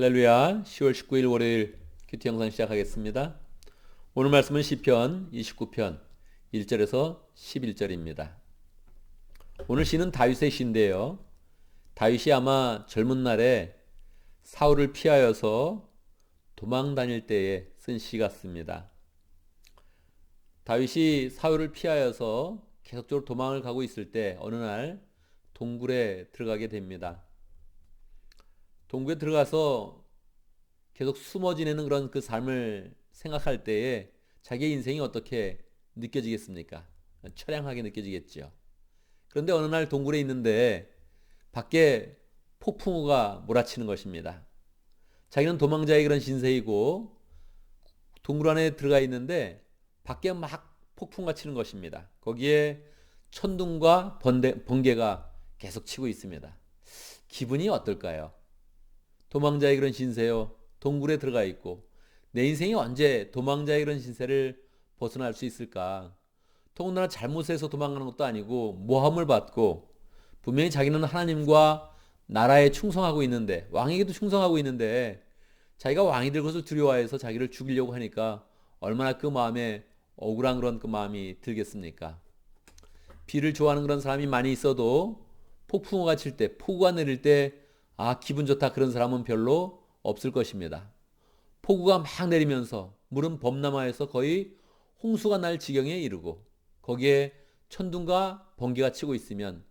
할렐루야. 10월 19일 월요일 큐티 영상 시작하겠습니다. 오늘 말씀은 시편 29편 1절에서 11절입니다. 오늘 시는 다윗의 시인데요. 다윗이 아마 젊은 날에 사울을 피하여서 도망 다닐 때에 쓴 시 같습니다. 다윗이 사울을 피하여서 계속적으로 도망을 가고 있을 때 어느 날 동굴에 들어가게 됩니다. 동굴에 들어가서 계속 숨어 지내는 그런 그 삶을 생각할 때에 자기의 인생이 어떻게 느껴지겠습니까? 처량하게 느껴지겠죠. 그런데 어느 날 동굴에 있는데 밖에 폭풍우가 몰아치는 것입니다. 자기는 도망자의 그런 신세이고 동굴 안에 들어가 있는데 밖에 막 폭풍우가 치는 것입니다. 거기에 천둥과 번개가 계속 치고 있습니다. 기분이 어떨까요? 도망자의 그런 신세요. 동굴에 들어가 있고 내 인생이 언제 도망자의 그런 신세를 벗어날 수 있을까? 더군다나 잘못해서 도망가는 것도 아니고 모함을 받고 분명히 자기는 하나님과 나라에 충성하고 있는데 왕에게도 충성하고 있는데 자기가 왕이 될 것을 두려워해서 자기를 죽이려고 하니까 얼마나 그 마음에 억울한 그런 그 마음이 들겠습니까? 비를 좋아하는 그런 사람이 많이 있어도 폭풍우가 칠 때, 폭우가 내릴 때 기분 좋다 그런 사람은 별로 없을 것입니다. 폭우가 막 내리면서 물은 범람하여서 거의 홍수가 날 지경에 이르고 거기에 천둥과 번개가 치고 있으면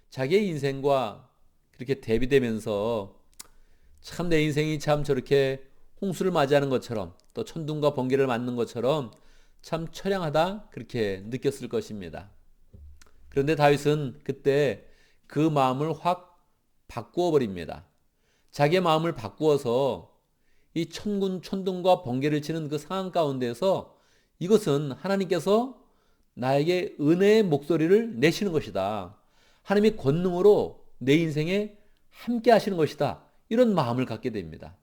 자기의 인생과 그렇게 대비되면서 참 내 인생이 참 저렇게 홍수를 맞이하는 것처럼 또 천둥과 번개를 맞는 것처럼 참 처량하다 그렇게 느꼈을 것입니다. 그런데 다윗은 그때 그 마음을 확 바꾸어 버립니다. 자기의 마음을 바꾸어서 이 천둥과 번개를 치는 그 상황 가운데서 이것은 하나님께서 나에게 은혜의 목소리를 내시는 것이다. 하나님의 권능으로 내 인생에 함께 하시는 것이다. 이런 마음을 갖게 됩니다.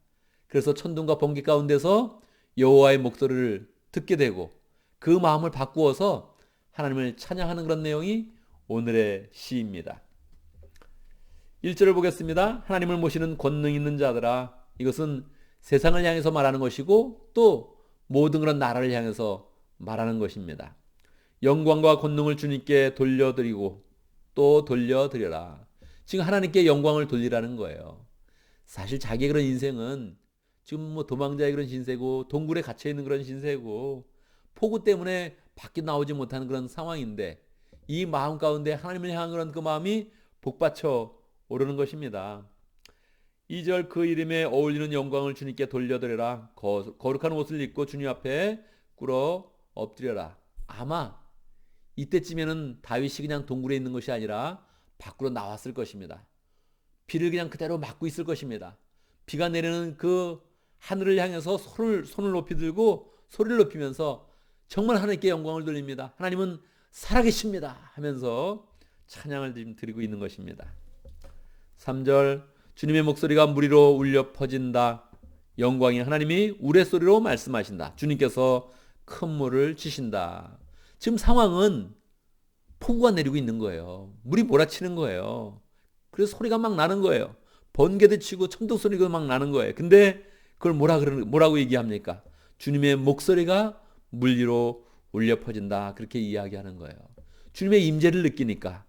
그래서 천둥과 번개 가운데서 여호와의 목소리를 듣게 되고 그 마음을 바꾸어서 하나님을 찬양하는 그런 내용이 오늘의 시입니다. 1절을 보겠습니다. 하나님을 모시는 권능 있는 자들아. 이것은 세상을 향해서 말하는 것이고 또 모든 그런 나라를 향해서 말하는 것입니다. 영광과 권능을 주님께 돌려드리고 또 돌려드려라. 지금 하나님께 영광을 돌리라는 거예요. 사실 자기의 그런 인생은 지금 뭐 도망자의 그런 신세고 동굴에 갇혀 있는 그런 신세고 폭우 때문에 밖에 나오지 못하는 그런 상황인데 이 마음 가운데 하나님을 향한 그런 그 마음이 복받쳐 오르는 것입니다. 2절 그 이름에 어울리는 영광을 주님께 돌려드려라. 거룩한 옷을 입고 주님 앞에 꿇어 엎드려라. 아마 이때쯤에는 다윗이 그냥 동굴에 있는 것이 아니라 밖으로 나왔을 것입니다. 비를 그냥 그대로 맞고 있을 것입니다. 비가 내리는 그 하늘을 향해서 손을 높이 들고 소리를 높이면서 정말 하나님께 영광을 돌립니다. 하나님은 살아계십니다 하면서 찬양을 드리고 있는 것입니다. 3절 주님의 목소리가 물 위로 울려 퍼진다. 영광이 하나님이 우레소리로 말씀하신다. 주님께서 큰 물을 치신다. 지금 상황은 폭우가 내리고 있는 거예요. 물이 몰아치는 거예요. 그래서 소리가 막 나는 거예요. 번개도 치고 천둥 소리가 막 나는 거예요. 근데 그걸 뭐라고 얘기합니까? 주님의 목소리가 물 위로 울려 퍼진다. 그렇게 이야기하는 거예요. 주님의 임재를 느끼니까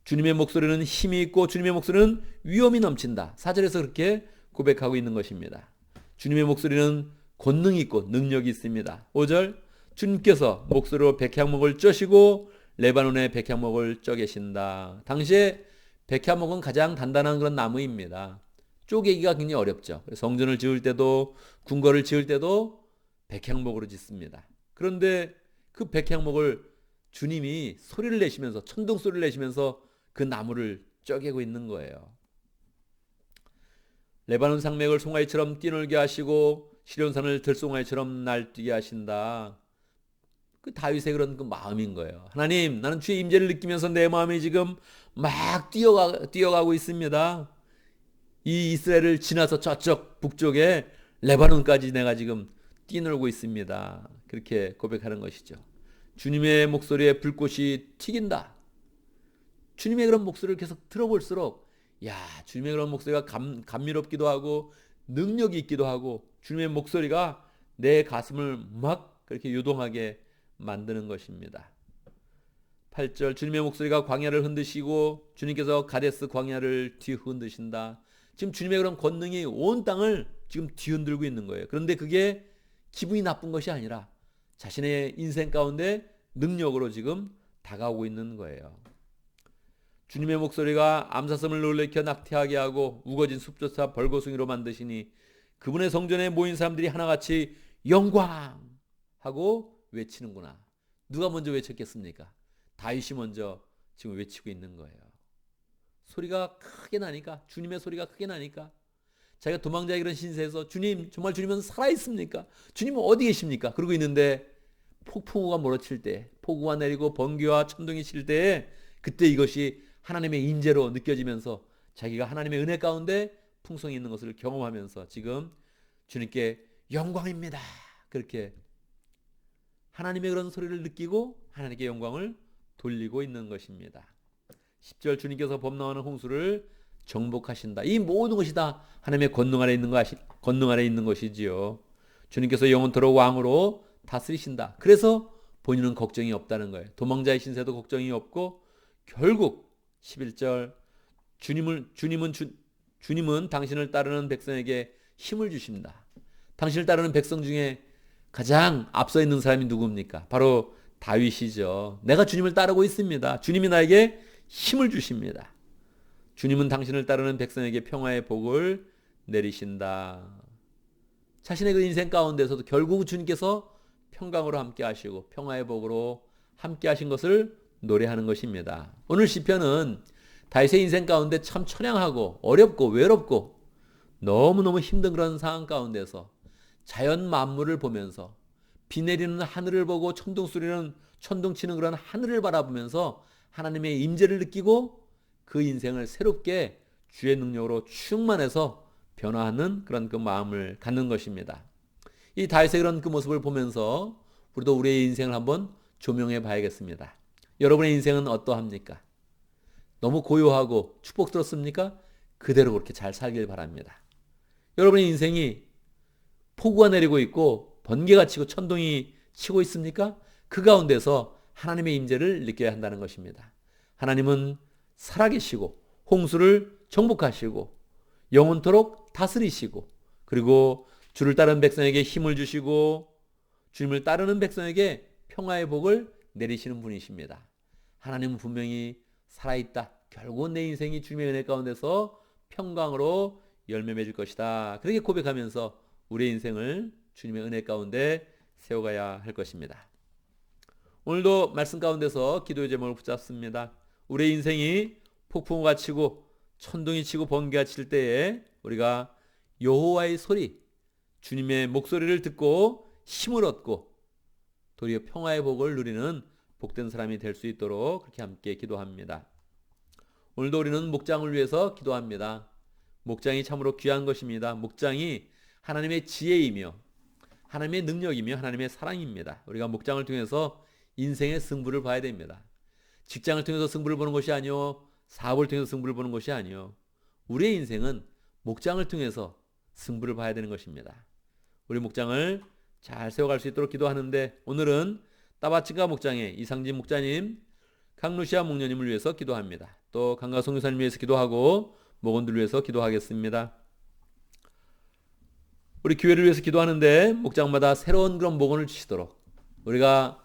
주님의 목소리는 힘이 있고 주님의 목소리는 위엄이 넘친다. 4절에서 그렇게 고백하고 있는 것입니다. 주님의 목소리는 권능이 있고 능력이 있습니다. 5절 주님께서 목소리로 백향목을 쪄시고 레바논의 백향목을 쪄 계신다. 당시에 백향목은 가장 단단한 그런 나무입니다. 쪼개기가 굉장히 어렵죠. 성전을 지을 때도 궁궐을 지을 때도 백향목으로 짓습니다. 그런데 그 백향목을 주님이 소리를 내시면서 천둥 소리를 내시면서 그 나무를 쪼개고 있는 거예요. 레바논 산맥을 송아지처럼 뛰놀게 하시고 시련산을 들송아지처럼 날뛰게 하신다. 그 다윗의 그런 그 마음인 거예요. 하나님, 나는 주의 임재를 느끼면서 내 마음이 지금 막 뛰어가고 있습니다. 이 이스라엘을 지나서 저쪽 북쪽에 레바논까지 내가 지금 뛰놀고 있습니다. 그렇게 고백하는 것이죠. 주님의 목소리에 불꽃이 튀긴다. 주님의 그런 목소리를 계속 들어볼수록 주님의 그런 목소리가 감미롭기도 하고 능력이 있기도 하고 주님의 목소리가 내 가슴을 막 그렇게 요동하게 만드는 것입니다. 8절 주님의 목소리가 광야를 흔드시고 주님께서 가데스 광야를 뒤흔드신다. 지금 주님의 그런 권능이 온 땅을 지금 뒤흔들고 있는 거예요. 그런데 그게 기분이 나쁜 것이 아니라 자신의 인생 가운데 능력으로 지금 다가오고 있는 거예요. 주님의 목소리가 암사슴을 놀래켜 낙태하게 하고 우거진 숲조차 벌거숭이로 만드시니 그분의 성전에 모인 사람들이 하나같이 영광 하고 외치는구나. 누가 먼저 외쳤겠습니까? 다윗이 먼저 지금 외치고 있는 거예요. 소리가 크게 나니까, 주님의 소리가 크게 나니까 자기가 도망자의 그런 신세에서 주님, 정말 주님은 살아있습니까? 주님은 어디 계십니까? 그러고 있는데 폭풍우가 몰아칠 때, 폭우가 내리고 번개와 천둥이 칠 때에 그때 이것이 하나님의 인재로 느껴지면서 자기가 하나님의 은혜 가운데 풍성이 있는 것을 경험하면서 지금 주님께 영광입니다. 그렇게 하나님의 그런 소리를 느끼고 하나님께 영광을 돌리고 있는 것입니다. 10절 주님께서 범람하는 홍수를 정복하신다. 이 모든 것이 다 하나님의 권능 아래 있는 것이지요. 주님께서 영원토록 왕으로 다스리신다. 그래서 본인은 걱정이 없다는 거예요. 도망자의 신세도 걱정이 없고 결국 11절 주님은 당신을 따르는 백성에게 힘을 주십니다. 당신을 따르는 백성 중에 가장 앞서 있는 사람이 누굽니까? 바로 다윗이죠. 내가 주님을 따르고 있습니다. 주님이 나에게 힘을 주십니다. 주님은 당신을 따르는 백성에게 평화의 복을 내리신다. 자신의 그 인생 가운데서도 결국 주님께서 평강으로 함께 하시고 평화의 복으로 함께 하신 것을 노래하는 것입니다. 오늘 시편은 다윗의 인생 가운데 참 처량하고 어렵고 외롭고 너무너무 힘든 그런 상황 가운데서 자연 만물을 보면서 비 내리는 하늘을 보고 천둥 치는 그런 하늘을 바라보면서 하나님의 임재를 느끼고 그 인생을 새롭게 주의 능력으로 충만해서 변화하는 그런 그 마음을 갖는 것입니다. 이 다윗의 그런 그 모습을 보면서 우리도 우리의 인생을 한번 조명해 봐야겠습니다. 여러분의 인생은 어떠합니까? 너무 고요하고 축복스럽습니까? 그대로 그렇게 잘 살길 바랍니다. 여러분의 인생이 폭우가 내리고 있고 번개가 치고 천둥이 치고 있습니까? 그 가운데서 하나님의 임재를 느껴야 한다는 것입니다. 하나님은 살아계시고 홍수를 정복하시고 영원토록 다스리시고 그리고 주를 따르는 백성에게 힘을 주시고 주님을 따르는 백성에게 평화의 복을 내리시는 분이십니다. 하나님은 분명히 살아있다. 결국은 내 인생이 주님의 은혜 가운데서 평강으로 열매 맺을 것이다. 그렇게 고백하면서 우리의 인생을 주님의 은혜 가운데 세워가야 할 것입니다. 오늘도 말씀 가운데서 기도의 제목을 붙잡습니다. 우리의 인생이 폭풍우가 치고 천둥이 치고 번개가 칠 때에 우리가 여호와의 소리, 주님의 목소리를 듣고 힘을 얻고 도리어 평화의 복을 누리는 복된 사람이 될 수 있도록 그렇게 함께 기도합니다. 오늘도 우리는 목장을 위해서 기도합니다. 목장이 참으로 귀한 것입니다. 목장이 하나님의 지혜이며 하나님의 능력이며 하나님의 사랑입니다. 우리가 목장을 통해서 인생의 승부를 봐야 됩니다. 직장을 통해서 승부를 보는 것이 아니요, 사업을 통해서 승부를 보는 것이 아니요, 우리의 인생은 목장을 통해서 승부를 봐야 되는 것입니다. 우리 목장을 잘 세워갈 수 있도록 기도하는데 오늘은 따바치가 목장의 이상진 목자님, 강루시아 목녀님을 위해서 기도합니다. 또 강가송 교사님 위해서 기도하고 목원들 위해서 기도하겠습니다. 우리 교회를 위해서 기도하는데 목장마다 새로운 그런 목원을 주시도록 우리가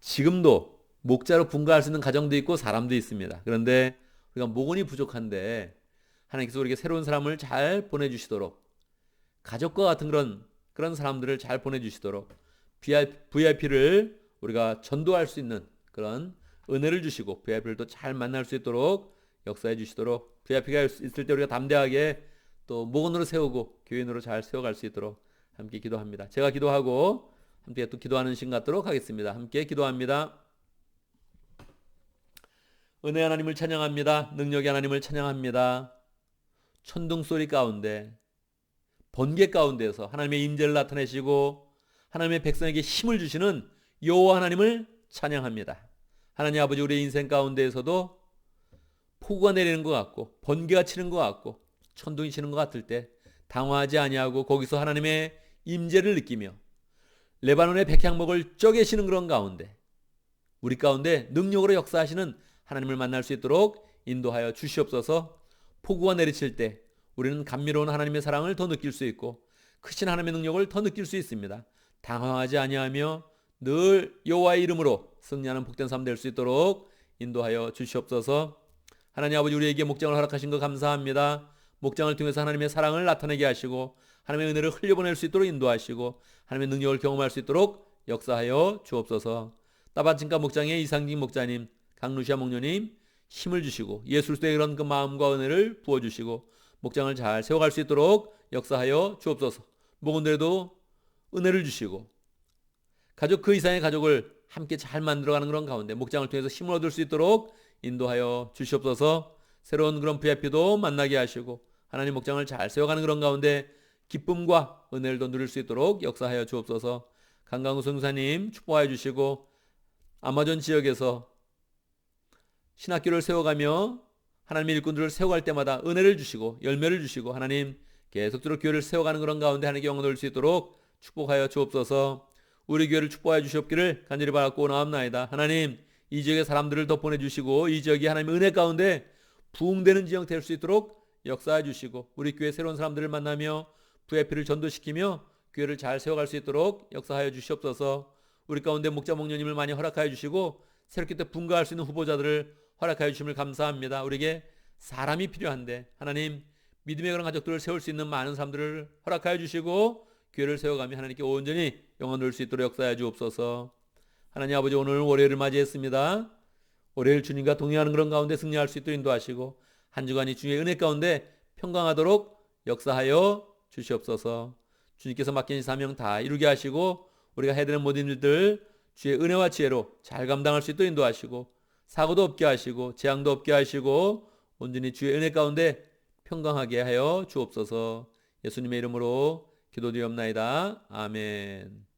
지금도 목자로 분가할 수 있는 가정도 있고 사람도 있습니다. 그런데 우리가 목원이 부족한데 하나님께서 우리에게 새로운 사람을 잘 보내주시도록 가족과 같은 그런 사람들을 잘 보내주시도록 VIP를 우리가 전도할 수 있는 그런 은혜를 주시고 VIP를 또 잘 만날 수 있도록 역사해 주시도록 VIP가 있을 때 우리가 담대하게 또 목원으로 세우고 교인으로 잘 세워갈 수 있도록 함께 기도합니다. 제가 기도하고 함께 또 기도하는 시간 갖도록 하겠습니다. 함께 기도합니다. 은혜 하나님을 찬양합니다. 능력의 하나님을 찬양합니다. 천둥 소리 가운데 번개 가운데서 하나님의 임재를 나타내시고 하나님의 백성에게 힘을 주시는 여호와 하나님을 찬양합니다. 하나님 아버지, 우리의 인생 가운데에서도 폭우가 내리는 것 같고 번개가 치는 것 같고 천둥이 치는 것 같을 때 당황하지 아니하고 거기서 하나님의 임재를 느끼며 레바논의 백향목을 쪼개시는 그런 가운데 우리 가운데 능력으로 역사하시는 하나님을 만날 수 있도록 인도하여 주시옵소서. 폭우가 내리칠 때 우리는 감미로운 하나님의 사랑을 더 느낄 수 있고 크신 하나님의 능력을 더 느낄 수 있습니다. 당황하지 아니하며 늘 여호와의 이름으로 승리하는 복된 삶 될 수 있도록 인도하여 주시옵소서. 하나님 아버지, 우리에게 목장을 허락하신 것 감사합니다. 목장을 통해서 하나님의 사랑을 나타내게 하시고 하나님의 은혜를 흘려보낼 수 있도록 인도하시고 하나님의 능력을 경험할 수 있도록 역사하여 주옵소서. 따바침가 목장의 이상직 목자님, 강루시아 목녀님 힘을 주시고 예수 그리스도의 그런 그 마음과 은혜를 부어주시고 목장을 잘 세워갈 수 있도록 역사하여 주옵소서. 목원들에도 은혜를 주시고 가족 그 이상의 가족을 함께 잘 만들어가는 그런 가운데 목장을 통해서 힘을 얻을 수 있도록 인도하여 주시옵소서. 새로운 그런 VIP도 만나게 하시고 하나님 목장을 잘 세워가는 그런 가운데 기쁨과 은혜를 더 누릴 수 있도록 역사하여 주옵소서. 강강우 선교사님 축복하여 주시고 아마존 지역에서 신학교를 세워가며 하나님의 일꾼들을 세워갈 때마다 은혜를 주시고 열매를 주시고 하나님 계속적으로 교회를 세워가는 그런 가운데 하나님께 영광 돌릴 수 있도록 축복하여 주옵소서. 우리 교회를 축복하여 주시옵기를 간절히 바라고 나옵나이다. 하나님, 이 지역의 사람들을 더 보내주시고 이 지역이 하나님의 은혜 가운데 부흥되는 지역 될 수 있도록 역사해 주시고 우리 교회 새로운 사람들을 만나며 VIP를 전도시키며 교회를 잘 세워갈 수 있도록 역사하여 주시옵소서. 우리 가운데 목자 목녀님을 많이 허락하여 주시고 새롭게 또 분가할 수 있는 후보자들을 허락하여 주심을 감사합니다. 우리에게 사람이 필요한데 하나님 믿음의 그런 가족들을 세울 수 있는 많은 사람들을 허락하여 주시고 교회를 세워가며 하나님께 온전히 영광 돌릴 수 있도록 역사하여 주옵소서. 하나님 아버지, 오늘 월요일을 맞이했습니다. 월요일 주님과 동행하는 그런 가운데 승리할 수 있도록 인도하시고 한 주간이 주의 은혜 가운데 평강하도록 역사하여 주시옵소서. 주님께서 맡긴 이 사명 다 이루게 하시고 우리가 해야 되는 모든 일들 주의 은혜와 지혜로 잘 감당할 수 있도록 인도하시고 사고도 없게 하시고 재앙도 없게 하시고 온전히 주의 은혜 가운데 평강하게 하여 주옵소서. 예수님의 이름으로 기도드리옵나이다. 아멘.